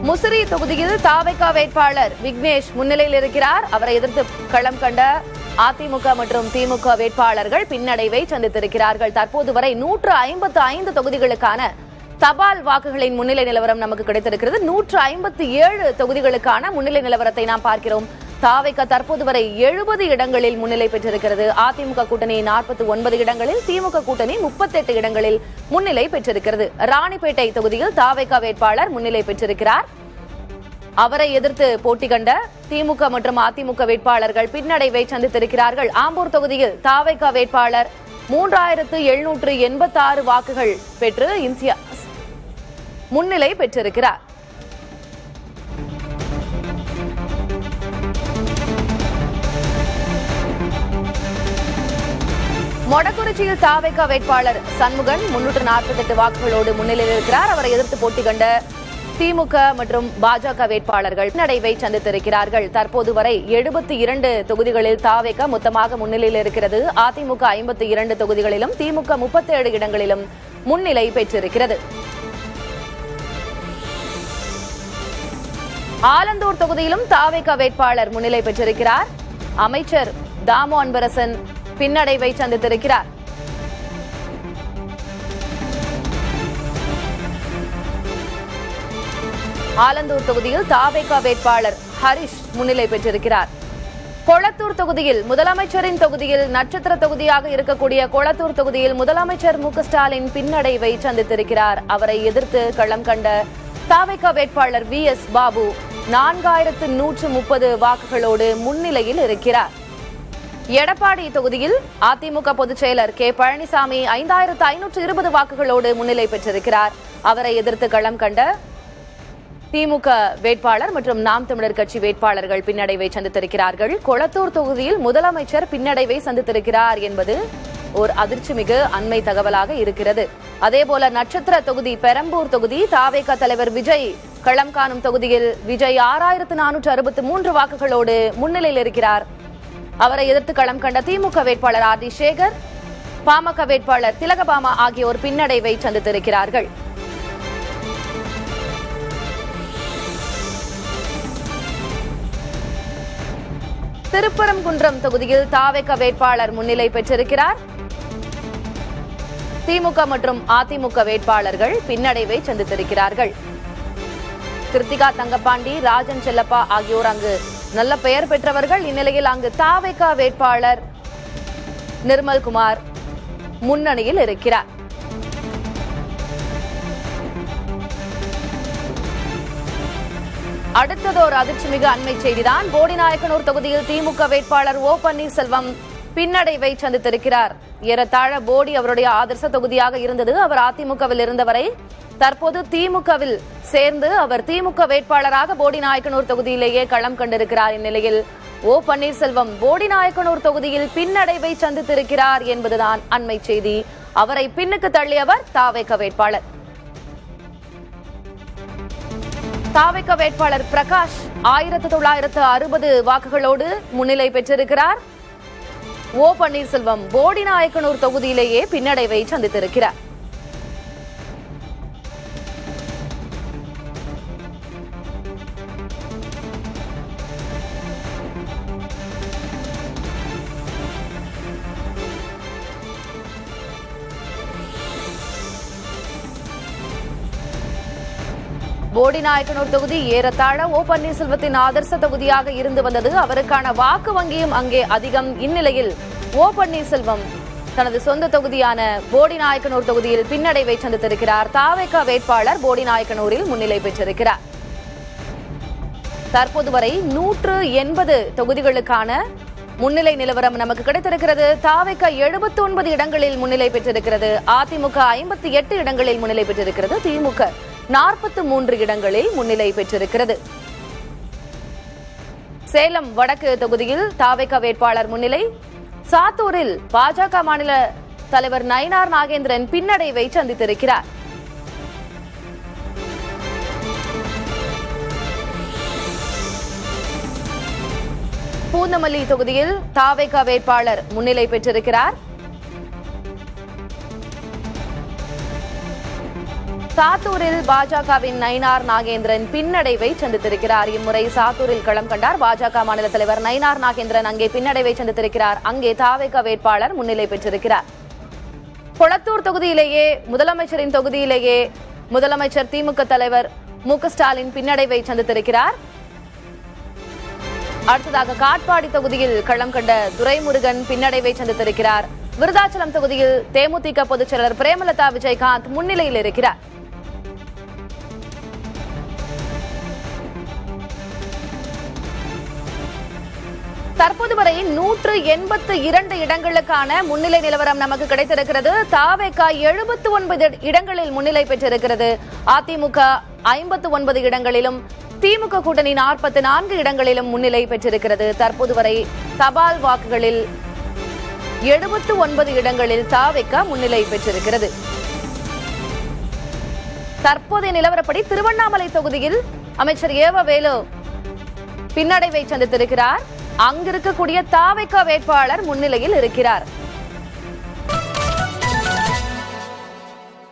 முசிறி தொகுதியில் தாவேகா வேட்பாளர் விக்னேஷ் முன்னிலையில் இருக்கிறார். அவரை எதிர்த்து களம் கண்ட அதிமுக மற்றும் திமுக வேட்பாளர்கள் பின்னடைவை சந்தித்திருக்கிறார்கள். தற்போது வரை 155 தொகுதிகளுக்கான தபால் வாக்குகளின் முன்னிலை நிலவரம் நமக்கு கிடைத்திருக்கிறது. 157 தொகுதிகளுக்கான முன்னிலை நிலவரத்தை நாம் பார்க்கிறோம். தாவேகா தற்போது வரை 70 இடங்களில் முன்னிலை பெற்றிருக்கிறது. அதிமுக கூட்டணி 49 இடங்களில், திமுக கூட்டணி 38 இடங்களில் முன்னிலை பெற்றிருக்கிறது. ராணிப்பேட்டை தொகுதியில் தாவேகா வேட்பாளர் முன்னிலை பெற்றிருக்கிறார். அவரை எதிர்த்து போட்டி கண்ட திமுக மற்றும் அதிமுக வேட்பாளர்கள் பின்னடைவை சந்தித்திருக்கிறார்கள். ஆம்பூர் தொகுதியில் தாவேகா வேட்பாளர் 3786 வாக்குகள் பெற்று இம்தியாஸ் முன்னிலை பெற்றிருக்கிறார். மொடக்குறிச்சியில் தாவேகா வேட்பாளர் சண்முகன் 348 வாக்குகளோடு முன்னிலையில் இருக்கிறார். அவரை எதிர்த்து போட்டி கண்ட திமுக மற்றும் பாஜக வேட்பாளர்கள் பின்னடைவை சந்தித்திருக்கிறார்கள். தற்போது வரை 72 தொகுதிகளில் தாவேகா மொத்தமாக முன்னிலையில் இருக்கிறது. அதிமுக 52 தொகுதிகளிலும், திமுக 37 இடங்களிலும் முன்னிலை பெற்றிருக்கிறது. ஆலந்தூர் தொகுதியிலும் தாவேகா வேட்பாளர் முன்னிலை பெற்றிருக்கிறார். அமைச்சர் தாமு அன்பரசன் பின்னடைவை சந்தித்திருக்கிறார். ஆலந்தூர் தொகுதியில் தாவேகா வேட்பாளர் ஹரிஷ் முன்னிலை பெற்றிருக்கிறார். கொளத்தூர் தொகுதியில் முதலமைச்சரின் தொகுதியில் நட்சத்திர தொகுதியாக இருக்கக்கூடிய கொளத்தூர் தொகுதியில் முதலமைச்சர் மு.க.ஸ்டாலின் பின்னடைவை சந்தித்திருக்கிறார். அவரை எதிர்த்து களம் கண்ட தாவேகா வேட்பாளர் வி.எஸ். பாபு 4130 வாக்குகளோடு முன்னிலையில் இருக்கிறார். எடப்பாடி தொகுதியில் அதிமுக பொதுச் செயலர் கே பழனிசாமி 5520 வாக்குகளோடு முன்னிலை பெற்றிருக்கிறார். அவரை எதிர்த்து களம் கண்ட திமுக வேட்பாளர் மற்றும் நாம் தமிழர் கட்சி வேட்பாளர்கள் பின்னடைவை சந்தித்திருக்கிறார்கள். கொளத்தூர் தொகுதியில் முதலமைச்சர் பின்னடைவை சந்தித்திருக்கிறார் என்பது ஒரு அதிர்ச்சிமிகு அண்மை தகவலாக இருக்கிறது. அதேபோல நட்சத்திர தொகுதி பெரம்பூர் தொகுதி தாவேகா தலைவர் விஜய் களம் காணும் தொகுதியில் விஜய் 6463 வாக்குகளோடு முன்னிலையில் இருக்கிறார். அவரை எதிர்த்து களம் கண்ட திமுக வேட்பாளர் ஆர் டி சேகர், பாமக வேட்பாளர் திலகபாமா ஆகியோர் பின்னடைவை சந்தித்திருக்கிறார்கள். திருப்பரங்குன்றம் தொகுதியில் தாவேகா வேட்பாளர் முன்னிலை பெற்றிருக்கிறார். திமுக மற்றும் அதிமுக வேட்பாளர்கள் பின்னடைவை சந்தித்திருக்கிறார்கள். கிருத்திகா தங்கப்பாண்டி, ராஜன் செல்லப்பா ஆகியோர் அங்கு நல்ல பெயர் பெற்றவர்கள். இந்நிலையில் அங்கு தாவேகா வேட்பாளர் நிர்மல்குமார் முன்னணியில் இருக்கிறார். அடுத்ததோர் அதிர்ச்சிமிகு அண்மை செய்திதான். போடிநாயக்கனூர் தொகுதியில் திமுக வேட்பாளர் ஓ பன்னீர்செல்வம் பின்னடைவை சந்தித்திருக்கிறார். ஏறத்தாழ போடி அவருடைய ஆதர்ச தொகுதியாக இருந்தது. அவர் அதிமுகவில் இருந்தவரை தற்போது திமுகவில் சேர்ந்து அவர் திமுக வேட்பாளராக போடிநாயக்கனூர் தொகுதியிலேயே களம் கண்டிருக்கிறார். இந்நிலையில் ஓ பன்னீர்செல்வம் போடிநாயக்கனூர் தொகுதியில் பின்னடைவை சந்தித்திருக்கிறார் என்பதுதான் அண்மை செய்தி. அவரை பின்னுக்கு தள்ளியவர் தாவேகா வேட்பாளர். தாவேகா வேட்பாளர் பிரகாஷ் 1960 வாக்குகளோடு முன்னிலை பெற்றிருக்கிறார். ஓ பன்னீர்செல்வம் போடிநாயக்கனூர் தொகுதியிலேயே பின்னடைவை சந்தித்திருக்கிறார். போடிநாயக்கனூர் தொகுதி ஏறத்தாழ ஓ பன்னீர்செல்வத்தின் ஆதர்ச தொகுதியாக இருந்து வந்தது. அவருக்கான வாக்கு வங்கியும் அங்கே அதிகம். இந்நிலையில் ஓ பன்னீர்செல்வம் தனது சொந்த தொகுதியான போடிநாயக்கனூர் தொகுதியில் பின்னடைவை சந்தித்திருக்கிறார். தாவேகா வேட்பாளர் போடிநாயக்கனூரில் முன்னிலை பெற்றிருக்கிறார். தற்போது வரை 180 தொகுதிகளுக்கான முன்னிலை நிலவரம் நமக்கு கிடைத்திருக்கிறது. தாவேகா 79 இடங்களில் முன்னிலை பெற்றிருக்கிறது. அதிமுக 58 இடங்களில் முன்னிலை பெற்றிருக்கிறது. திமுக 43 இடங்களில் முன்னிலை பெற்றிருக்கிறது. சேலம் வடக்கு தொகுதியில் தாவேகா வேட்பாளர் முன்னிலை. சாத்தூரில் பாஜக மாநில தலைவர் நயினார் நாகேந்திரன் பின்னடைவை சந்தித்திருக்கிறார். பூந்தமல்லி தொகுதியில் தாவேகா வேட்பாளர் முன்னிலை பெற்றிருக்கிறார். சாத்தூரில் பாஜகவின் நயினார் நாகேந்திரன் பின்னடைவை சந்தித்திருக்கிறார். இம்முறை சாத்தூரில் களம் கண்டார் பாஜக மாநில தலைவர் நயினார் நாகேந்திரன். அங்கே பின்னடைவை சந்தித்திருக்கிறார். அங்கே தாவேக வேட்பாளர் முன்னிலை பெற்றிருக்கிறார். கொளத்தூர் தொகுதியிலேயே முதலமைச்சரின் தொகுதியிலேயே முதலமைச்சர் திமுக தலைவர் மு.க. ஸ்டாலின் பின்னடைவை சந்தித்திருக்கிறார். அடுத்ததாக காட்பாடி தொகுதியில் களம் கண்ட துரைமுருகன் பின்னடைவை சந்தித்திருக்கிறார். விருதாச்சலம் தொகுதியில் தேமுதிக பொதுச் செயலர் பிரேமலதா விஜயகாந்த் முன்னிலையில் இருக்கிறார். தற்போது வரை 182 இடங்களுக்கான முன்னிலை நிலவரம் நமக்கு கிடைத்திருக்கிறது. தாவேக 79 இடங்களில் முன்னிலை பெற்றிருக்கிறது. அதிமுக 59 இடங்களிலும் திமுக கூட்டணி 44 இடங்களிலும் முன்னிலை பெற்றிருக்கிறது. தற்போது வரை தபால் வாக்குகளில் 79 இடங்களில் தாவேக முன்னிலை பெற்றிருக்கிறது. தற்போதைய நிலவரப்படி திருவண்ணாமலை தொகுதியில் அமைச்சர் ஏவவேலு பின்னடைவை சந்தித்திருக்கிறார். அங்கிருக்கக்கூடிய தாவேக வேட்பாளர் முன்னிலையில் இருக்கிறார்.